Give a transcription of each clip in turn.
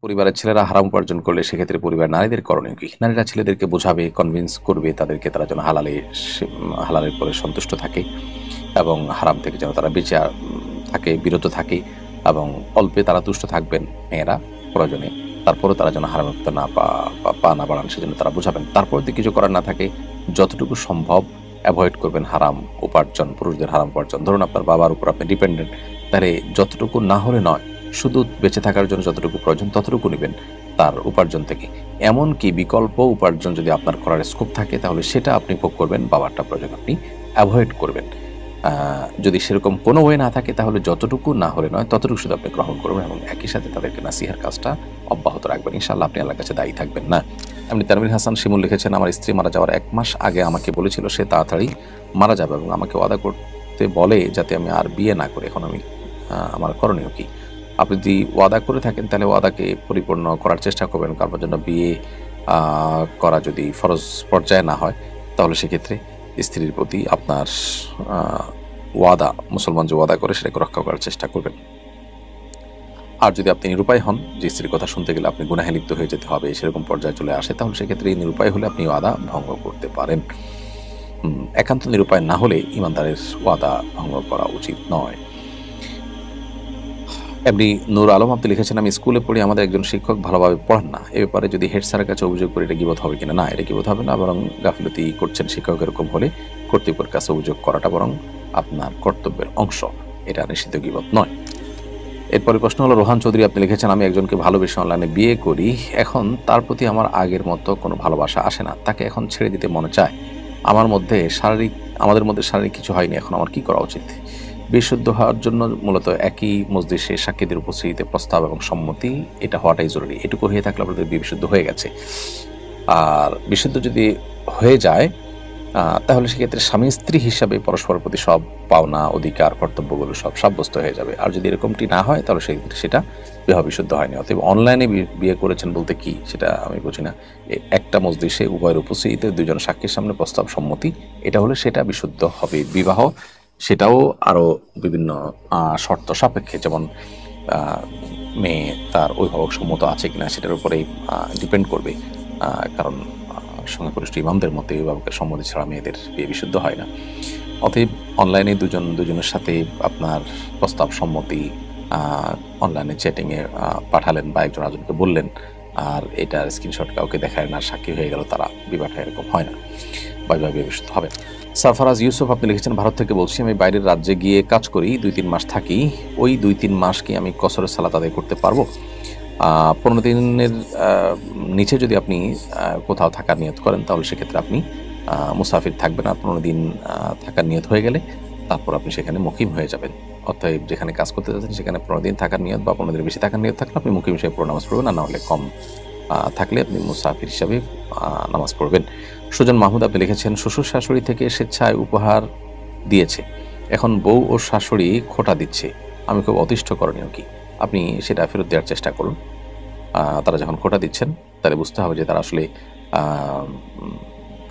পরিবারের ছেলেরা হারাম উপার্জন করলে সেক্ষেত্রে পরিবার নারীদের করণীয় কি? নারীরা ছেলেদেরকে বোঝাবে, কনভিন্স করবে তাদেরকে তারা যেন হালালের পরে সন্তুষ্ট থাকে এবং হারাম থেকে যেন তারা বেঁচে থাকে, বিরত থাকে এবং অল্পে তারা তুষ্ট থাকবেন মেয়েরা প্রয়োজনে। তারপরেও তারা যেন হারাম না পা না বাড়ান সেজন্য তারা বোঝাবেন। তারপর যদি কিছু করার না থাকে যতটুকু সম্ভব অ্যাভয়েড করবেন হারাম উপার্জন, পুরুষদের হারাম উপার্জন। ধরুন আপনার বাবার উপর আপনি ডিপেন্ডেন্ট, তাহলে যতটুকু না হলে নয়, শুধু বেঁচে থাকার জন্য যতটুকু প্রয়োজন ততটুকু নেবেন তার উপার্জন থেকে। এমনকি বিকল্প উপার্জন যদি আপনার করার স্কোপ থাকে তাহলে সেটা আপনি ভোগ করবেন, বাবারটা প্রয়োজন আপনি অ্যাভয়েড করবেন। যদি সেরকম কোনো ওয়ে না থাকে তাহলে যতটুকু না হলে নয় ততটুকু শুধু আপনি গ্রহণ করবেন এবং একই সাথে তাদেরকে নাসিহার কাজটা অব্যাহত রাখবেন। ইনশাআল্লাহ আপনি আল্লাহর কাছে দায়ী থাকবেন না। এমনি তানভীর হাসান শিমুল লিখেছেন, আমার স্ত্রী মারা যাওয়ার 1 মাস আগে আমাকে বলেছিল সে তাড়াতাড়ি মারা যাবে এবং আমাকে ওয়াদা করতে বলে যাতে আমি আর বিয়ে না করি। এখন আমি আমার করণীয় কি? আপনি যদি ওয়াদা করে থাকেন তাহলে ওয়াদাকে পরিপূর্ণ করার চেষ্টা করবেন। কারোর জন্য বিয়ে করা যদি ফরজ পর্যায়ে না হয় তাহলে সেক্ষেত্রে স্ত্রীর প্রতি আপনার ওয়াদা, মুসলমান যে ওয়াদা করে সেটাকে রক্ষা করার চেষ্টা করবেন। আর যদি আপনি নিরুপায় হন, যে স্ত্রীর কথা শুনতে গেলে আপনি গুনাহে লিপ্ত হয়ে যেতে হবে সেরকম পর্যায়ে চলে আসে, তাহলে সেক্ষেত্রে নিরুপায় হলে আপনি ওয়াদা ভঙ্গ করতে পারেন। একান্ত নিরুপায় না হলে ইমানদারের ওয়াদা ভঙ্গ করা উচিত নয়। এমনি নূর আলম আপনি লিখেছেন, আমি স্কুলে পড়ি, আমাদের একজন শিক্ষক ভালোভাবে পড়ান না। এ ব্যাপারে যদি হেড স্যারের কাছে অভিযোগ করি এটা গীবত হবে কিনা? না, এটা গীবত হবে না, বরং গাফিলতি করছেন শিক্ষক এরকম হলে কর্তৃপক্ষের কাছে অভিযোগ করাটা বরং আপনার কর্তব্যের অংশ, এটা নিষিদ্ধ গীবত নয়। এরপরে প্রশ্ন হলো, রোহান চৌধুরী আপনি লিখেছেন, আমি একজনকে ভালোবেসে অনলাইনে বিয়ে করি, এখন তার প্রতি আমার আগের মতো কোনো ভালোবাসা আসে না, তাকে এখন ছেড়ে দিতে মনে চায়। আমাদের মধ্যে শারীরিক কিছু হয়নি, এখন আমার কি করা উচিত? বিশুদ্ধ হওয়ার জন্য মূলত একই মজলিসে সাক্ষীদের উপস্থিতিতে প্রস্তাব এবং সম্মতি এটা হওয়াটাই জরুরি। এটুকু হয়ে থাকলে আপনাদের বিশুদ্ধ হয়ে গেছে। আর বিশুদ্ধ যদি হয়ে যায় তাহলে সেক্ষেত্রে স্বামী স্ত্রী হিসাবে পরস্পরের প্রতি সব পাওনা, অধিকার, কর্তব্যগুলো সব সাব্যস্ত হয়ে যাবে। আর যদি এরকমটি না হয় তাহলে সেটা বিবাহ বিশুদ্ধ হয়নি। অতএব অনলাইনে বিয়ে করেছেন বলতে কি সেটা আমি বুঝি না। একটা মজলিসে উভয়ের উপস্থিতিতে দুজন সাক্ষীর সামনে প্রস্তাব সম্মতি এটা হলে সেটা বিশুদ্ধ হবে বিবাহ। সেটাও আরও বিভিন্ন শর্ত সাপেক্ষে, যেমন মেয়ে তার অভিভাবক সম্মত আছে কিনা সেটার উপরেই ডিপেন্ড করবে। কারণ সংখ্যাগরিষ্ঠ ইমামদের মতে অভিভাবকের সম্মতি ছাড়া মেয়েদের বিয়ে বিশুদ্ধ হয় না। অতএব অনলাইনে দুজনের সাথে আপনার প্রস্তাব সম্মতি অনলাইনে চ্যাটিংয়ে পাঠালেন বা একজন আরেকজনকে বললেন, আর এটার স্ক্রিনশট কাউকে দেখায় না, সাক্ষী হয়ে গেল তারা, বিবাহটা এরকম হয় না বা বিয়ে বিশুদ্ধ হবে। সারফারাজ ইউসুফ আপনি লিখেছেন, ভারত থেকে বলছি, আমি বাইরের রাজ্যে গিয়ে কাজ করি, 2-3 মাস থাকি। ওই 2-3 মাস কি আমি কসরের সালাত আদায় করতে পারবো? 15 দিনের নিচে যদি আপনি কোথাও থাকার নিয়ত করেন তাহলে সেক্ষেত্রে আপনি মুসাফির থাকবেন। আর 15 দিন থাকার নিয়ত হয়ে গেলে তারপর আপনি সেখানে মুকিম হয়ে যাবেন। অতএব যেখানে কাজ করতে যাচ্ছেন সেখানে 15 দিন থাকার নিয়ত বা 15 দিনের বেশি থাকার নিয়ত থাকলে আপনি মুকিম হিসেবে পুরো নামাজ পড়বেন, আর না হলে কম থাকলে আপনি মুসাফির হিসাবে নামাজ পড়বেন। সুজন মাহমুদ আপনি লিখেছেন, শ্বশুর শাশুড়ি থেকে স্বেচ্ছায় উপহার দিয়েছে, এখন বউ ও শাশুড়ি খোঁটা দিচ্ছে, আমি খুব অতিষ্ঠ, করণীয় কি? আপনি সেটা ফেরত দেওয়ার চেষ্টা করুন। তারা যখন খোঁটা দিচ্ছেন তাহলে বুঝতে হবে যে তারা আসলে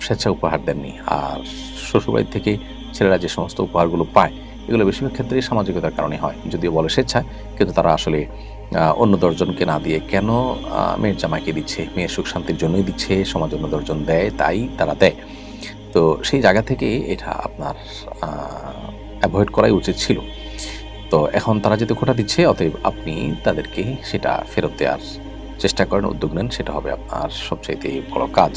স্বেচ্ছা উপহার দেননি। আর শ্বশুরবাড়ি থেকে ছেলেরা যে সমস্ত উপহারগুলো পায় এগুলো বেশিরভাগ ক্ষেত্রেই সামাজিকতার কারণে হয়, যদিও বলে স্বেচ্ছায়, কিন্তু তারা আসলে অন্য 10 জনকে না দিয়ে কেন মেয়ের জামাইকে দিচ্ছে? মেয়ের সুখ শান্তির জন্যই দিচ্ছে, সমাজ অন্য 10 জন দেয় তাই তারা দেয়। তো সেই জায়গা থেকে এটা আপনার অ্যাভয়েড করাই উচিত ছিল। তো এখন তারা যেহেতু খোঁটা দিচ্ছে, অতএব আপনি তাদেরকে সেটা ফেরত দেওয়ার চেষ্টা করেন, উদ্যোগ নেন, সেটা হবে আপনার সবচাইতে বড় কাজ।